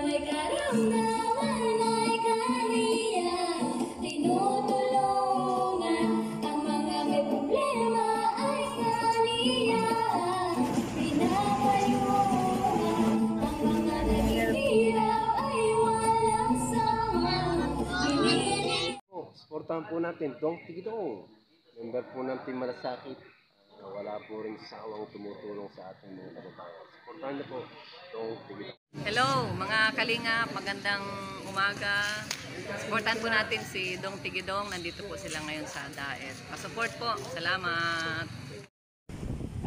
may karamdaman ay kaniya, tinutulungan. Ang mga may problema ay kaniya, pinapayungan. Ang mga naghihirap ay walang sama. Supportahan po natin Dong Tigidong, member po ng Team Malasakit, na wala po rin sawang tumutulong sa ating mga kababayan. Supportahan niyo po Dong Tigidong. Hello mga kalingap, magandang umaga. Supportahan po natin si Dong Tigidong, nandito po sila ngayon sa Daet. Pasupport po, salamat.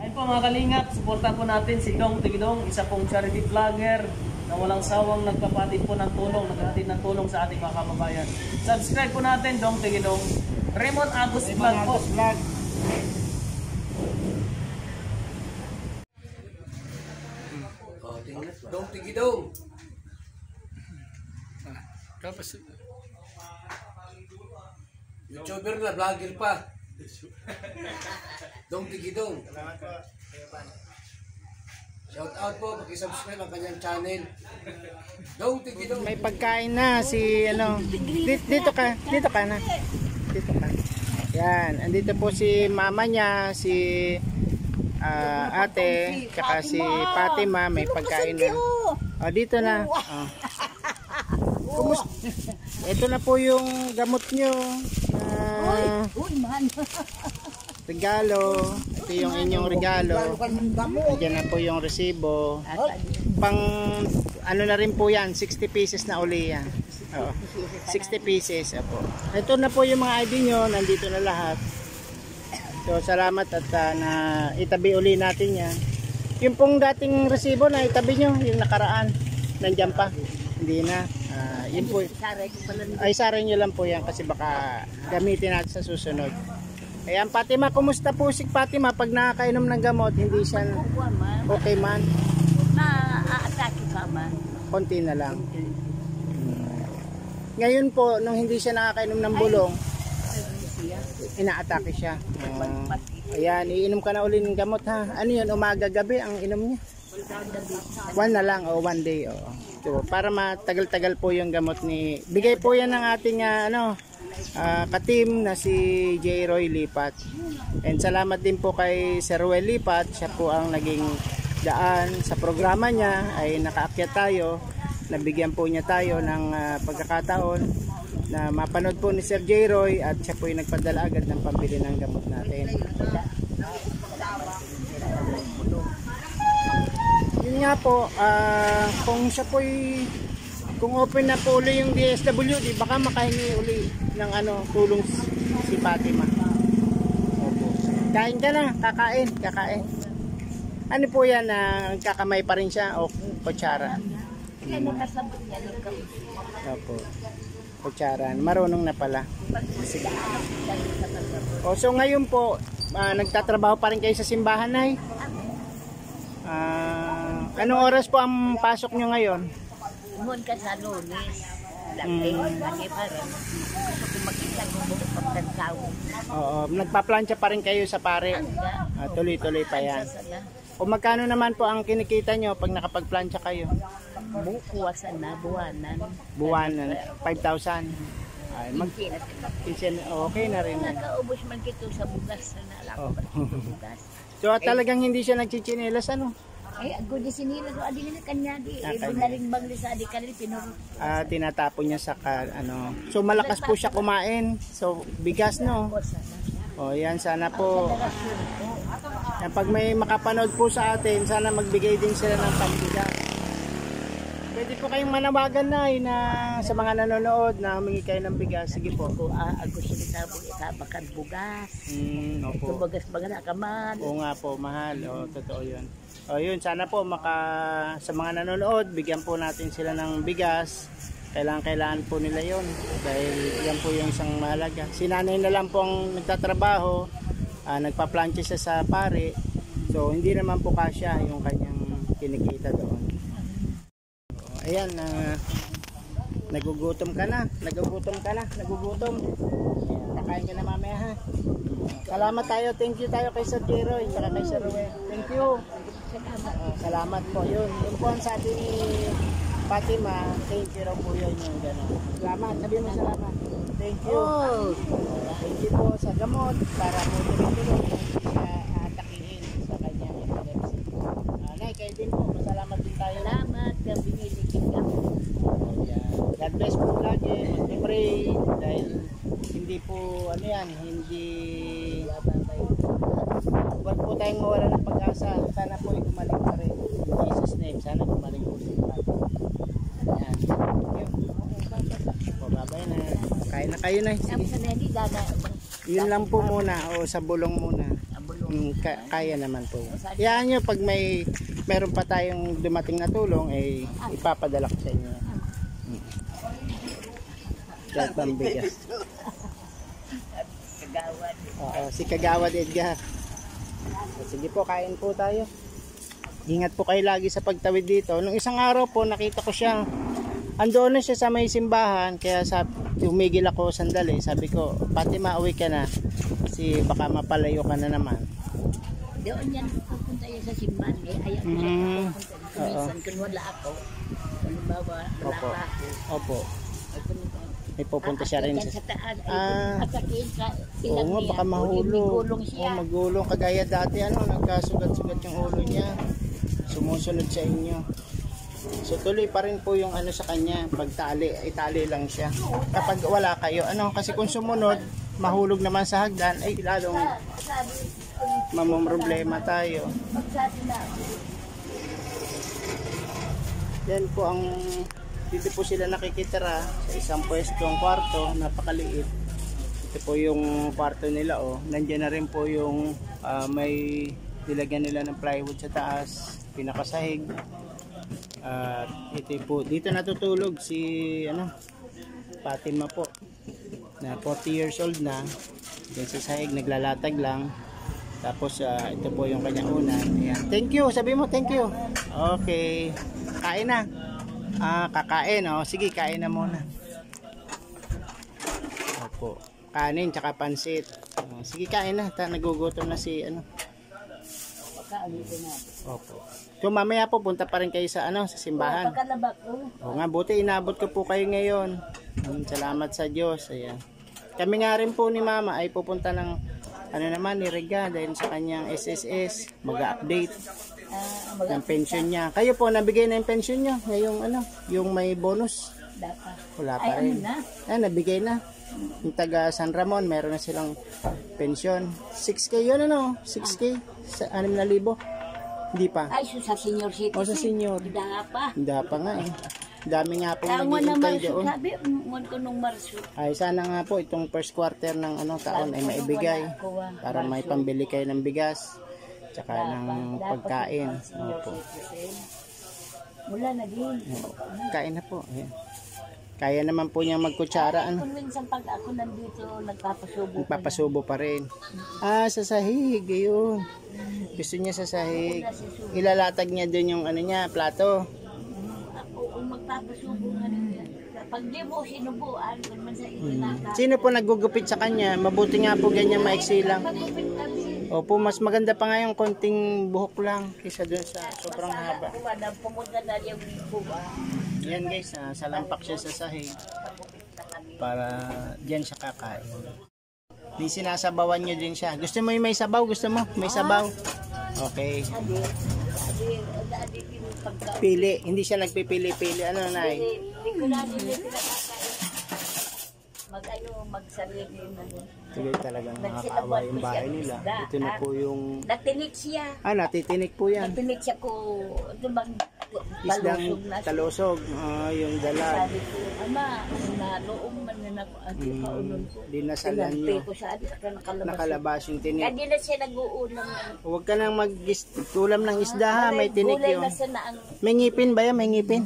Ayun po mga kalingap, supportan po natin si Dong Tigidong, isa pong charity vlogger na walang sawang nagpapatid po ng tulong, naghatid ng tulong sa ating mga kababayan. Subscribe po natin Dong Tigidong, Raymond Agus Vlog po. Dong Tigidong. YouTuber na, vlogger pa. Dong Tigidong. Shout out po, paki-subscribe ang kanyang channel. Dong Tigidong. May pagkain na si ano. Dito ka na. Dito ka. Yan, andito po si mama niya, si ate, tsaka si Fatima, may pagkain na. Oh, dito na. Oh. Ito na po yung gamot nyo. Regalo. Ito yung inyong regalo. Diyan na po yung resibo. Pang ano na rin po yan, 60 pieces na uli yan. Oh, 60 pieces. Apo. Ito na po yung mga ID nyo. Nandito na lahat. So salamat at na itabi uli natin yan. Yung pong dating resibo na itabi nyo, yung nakaraan. Nandyan pa. Hindi na. Yun po. Ay saray nyo lang po yan kasi baka gamitin natin sa susunod. Ayan, Fatima, kumusta po si Fatima pag nakakainom ng gamot? Hindi siya okay man? Na-atake ka man. Konti na lang. Ngayon po, nung hindi siya nakakainom ng bulong, ina-atake siya. Ayan, iinom ka na uli ng gamot ha. Ano yun, umaga, gabi ang inom niya? One na lang, o one day. So, para matagal-tagal po yung gamot ni... Bigay po yan ng ating ka-team na si J. Roy Lipat. And salamat din po kay Sir Ruel Lipat. Siya po ang naging daan sa programa niya. Ay nakaakyat tayo. Nabigyan po niya tayo ng pagkakataon na mapanood po ni Sir J. Roy. At siya po yung nagpadala agad ng pambili ng gamot natin. Yun nga po, kung siya po kung open na po uli yung DSWD, baka makahingi uli ng tulong si Fatima. Opo. Kain ka na, kakain. Ano po yan, kakamay pa rin siya o kutsara? Opo. Kutsara, marunong na pala. Sige. O, so ngayon po, nagtatrabaho pa rin kayo sa simbahan ay? Anong oras po ang pasok nyo ngayon? Mohon ka sa Lunes. Lagi pa rin. Gusto ko makita kung buong pagtansaw. Oo, nagpa-plancha pa rin kayo sa pare. Tuloy-tuloy pa yan. O magkano naman po ang kinikita nyo pag nakapag-plancha kayo? Bukuwasan na, buwanan. Buwanan, 5,000. Ay, okay na rin. Nakaubos man kito sa bugas. Nalako pa sa bugas. So talagang hindi siya nagchichinelas ano? Ay, agod di sinila so adi na kanya di. Binaling bang sa adi kanil tinuro. Tinatapon niya sa So malakas po siya kumain. So bigas no. O yan sana po. Pag may makapanood po sa atin, sana magbigay din sila ng pambigas. Pwede po kayong manawagan na sa mga nanonood na humingi kayo ng bigas. Sige po. Agos siya bakad bugas. Opo. Bugas baga ka man. Oo nga po, mahal. O, totoo yun. O yun, sana po sa mga nanonood, bigyan po natin sila ng bigas. Kailangan po nila yun. Dahil yan po yung isang mahalaga. Si nanay na lang po ang nagtatrabaho. Nagpa-plancha siya sa pare. So, hindi naman po kasya yung kanyang kinikita doon. Ayan, nagugutom ka na. Kakain ka na mamaya ha. Salamat tayo, thank you tayo kay Sir Jeroy, saka kay Sir Ruel. Thank you. Salamat po, yun po ang sabi ni Fatima, thank you raw po yun yung gano'n. Salamat, sabi mo salamat. Thank you. Oh, Thank you po sa gamot para po tuloy-tuloy na hindi siya atakihin sa kanyang epilepsy. Nay, kayo din po. Masalamat din tayo. salamat ka binili kita. Yeah. God bless po lagi. Mag-pray dahil hindi po ano yan, hindi huwag po tayong mawala ng pag-asa. Sana po ay gumaling pa rin. In Jesus name, sana gumaling po sa lahat. Ayan. Po, babay na. Kain na kayo na. Ang Sige. sana hindi dada. Yun lang po muna o sa bulong muna. Kaya naman po. Yan nyo pag meron pa tayong dumating na tulong ay ipapadala ko sa inyo. Kahit pambigas. Kagawad. Oo, si Kagawad Edgar. Sige po, kain po tayo. Ingat po kayo lagi sa pagtawid dito. Nung isang araw po nakita ko siya. Andoon na siya sa may simbahan, kaya humigil ako sandali. Sabi ko, Fatima, uwi ka na. Kasi baka mapalayo ka na naman. Doon yan pupunta yan sa simbahan. Ayaw ko Mm. pupunta. Minsan kung wala ako. Halimbawa, wala Opo. pa ako. Opo. Ay, pumunta. May pupunta siya rin Sa sa... taas. Ah. Atakin ka. Oo nga, baka mahulog. Gulong siya. Magulong. Kagaya dati, nagkasugat-sugat yung ulo niya. Sumusunod sa inyo. So tuloy pa rin po yung sa kanya. Pagtali, itali lang siya. Kapag wala kayo, kasi kung sumunod, mahulog naman sa hagdan, ay lalong mamumroblema tayo. Yan po dito po sila nakikitira sa isang pwestong kwarto, napakaliit. Ito po yung kwarto nila, Nandiyan na rin po yung may nilagyan nila ng plywood sa taas, pinakasahig. Ito po, dito natutulog si Fatima po, na 40 years old na. Diyan sa sahig, naglalatag lang. Tapos ito po yung kanyang unan. Ayan. Thank you, sabi mo thank you. Okay, kain na. Kakain, sige, kain na muna. Opo, kanin tsaka pansit. Sige, kain na. Nagugutom na si Opo. So mamaya po punta pa rin kayo sa sa simbahan. Pagkalabak ko. O nga, buti inabot ko po kayo ngayon. Salamat sa Diyos. Ayan. Kami nga rin po ni Mama ay pupunta ng ni Rega dahil sa kanyang SSS, mag-update ng pension niya. Kayo po, nabigay na yung pension niyo ngayong yung may bonus. Dapat. Wala pa rin. Nabigay na. Yung taga San Ramon, meron na silang pension. 6K yun 6K sa 6,000. Hindi pa. Ay, sa senior citizen. O sa senior. Hindi pa nga Dami nga po naghihintay doon. Sabi, ko nung Marso. Ay, sana nga po itong first quarter ng taon ay maibigay para may pambili kayo ng bigas tsaka ng pagkain. Opo. Wala na din. Kain na po. Ayan. Kaya naman po niya magkutsara. Kung minsan pag ako nandito, nagpapasubo. Nagpapasubo pa rin. Sa sahig. Ayun. Gusto niya sa sahig. Ilalatag niya doon yung plato. Kung magpapasubo nga rin yan. Pag di mo sinubuan, kung man sa itinata. Sino po naggugupit sa kanya? Mabuti nga po ganyan maiksi lang. Opo, mas maganda pa nga yung konting buhok lang kaysa doon sa sobrang haba. Pumunta na yung buwa. Yan guys, salampak siya sa sahig para diyan siya kakain. Di sinasabawan nyo din siya. Gusto mo yung may sabaw? Gusto mo? May sabaw? Okay. Pili. Hindi siya nagpipili-pili. Ano, Nay? Hindi ko na nila pinakakain. Magsarili na nun. Sige, talagang nakakaawa yung bahay nila. Ito na po yung... Natinik siya. Natitinik po yan. Natinik siya ko. Ito bang Isdang talusog. Yung dala. sabi ko, Ama, naloong man na ako. Kaunon ko. Dinasalan nyo. Ko sa adik ka nakalabas. Nakalabas yung tinik. Kaya di na siya nag-uulam. Huwag ka nang mag-tulam ng isda ha. May tinik Gulay yun. na siya na ang... May ngipin ba yan? May ngipin?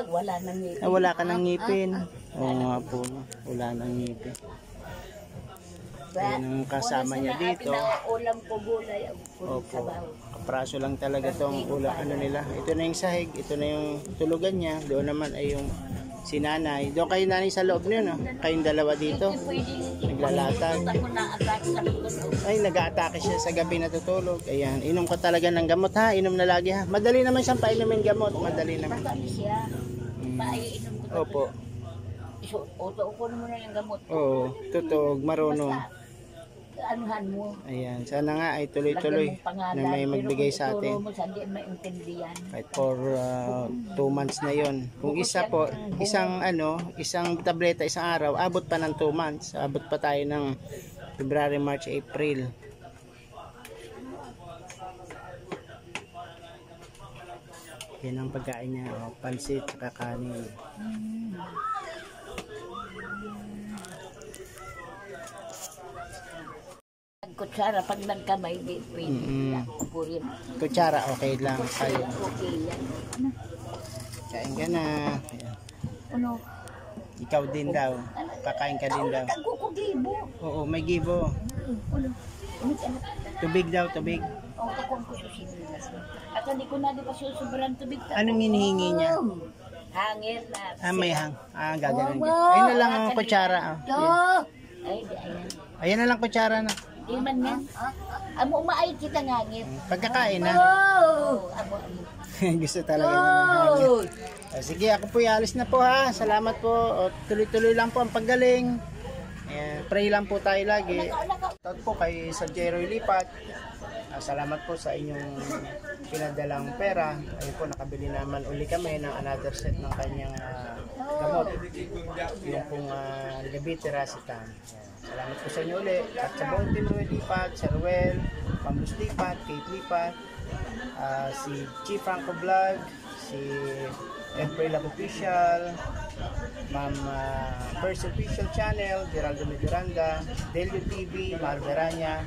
wala nang ngipin. Wala ka ng ngipin. Oo nga po. Wala ng ngipin. Yan ang kasama niya dito. Ulam ko gulay. Opo. Kapraso lang talaga itong ulam nila. Ito na yung sahig. Ito na yung tulugan niya. Doon naman ay yung si nanay. Doon kayo nanay sa loob niyo, no? Kayong dalawa dito. Naglalatag. Ay, nag-aatake siya sa gabi natutulog. Ayan. Inom ka talaga ng gamot ha. Inom na lagi ha. Madali naman siyang painumin gamot. Madali naman. Paiinom ko. Opo. Uto ko mo na yung gamot. Oo, tutog, marunong. Anuhan mo. Ayan, sana nga ay tuloy-tuloy na may magbigay sa atin. Pero kung ituro mo, hindi maintindihan. Kahit for 2 months na yon. Kung isa po, isang tableta, isang araw, abot pa ng 2 months. Abot pa tayo ng February, March, April. Yan ang pagkain niya, pansit, saka kanin. Kutsara, pag nagkamay, pwede. Purin. Kutsara, okay lang. Kayo. Okay yan. Kain ka na. Ayan. Ano? Ikaw din daw. Kakain ka din daw. Kukugibo. Oo, may gibo. Ano? Tubig daw, tubig. O, kakong ko susinulas. At hindi ko na di pa susubaran tubig. Anong hinihingi niya? Hangin na. May hang. Gaganon ka. Ayun na lang ang kutsara. Oh. Ay, di ayan. Ayan na lang kutsara na. Di man nga. Amo umaay kita ngangit. Pagkakain na. Oh! Amo. Gusto talaga niya ng hangin. Sige, ako po alis na po ha. Salamat po. Tuloy-tuloy lang po ang paggaling. Pray lang po tayo lagi. Tawag po kay Sir Jeroy Lipat. Salamat po sa inyong pinadalang pera. Ayun po, nakabili naman uli kami ng another set ng kanyang gamot. Yung pong Levite Racetam. Salamat po sa inyo uli. At sa buong team Roy Lipat, Sir Ruel, Pambus Lipat, Kate Lipat, si Chief Franco Vlog, si April Official, Ma'am First Official Channel, Geraldo Meduranda, Delio TV, Mar Verania,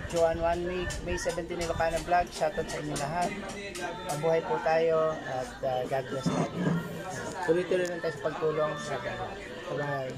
Joan 1 Week, May 17 Ilocana Vlog. Shoutout sa inyo lahat. Mabuhay po tayo at God bless natin. Tuloy-tuloy lang tayo sa pagtulong. Bye-bye.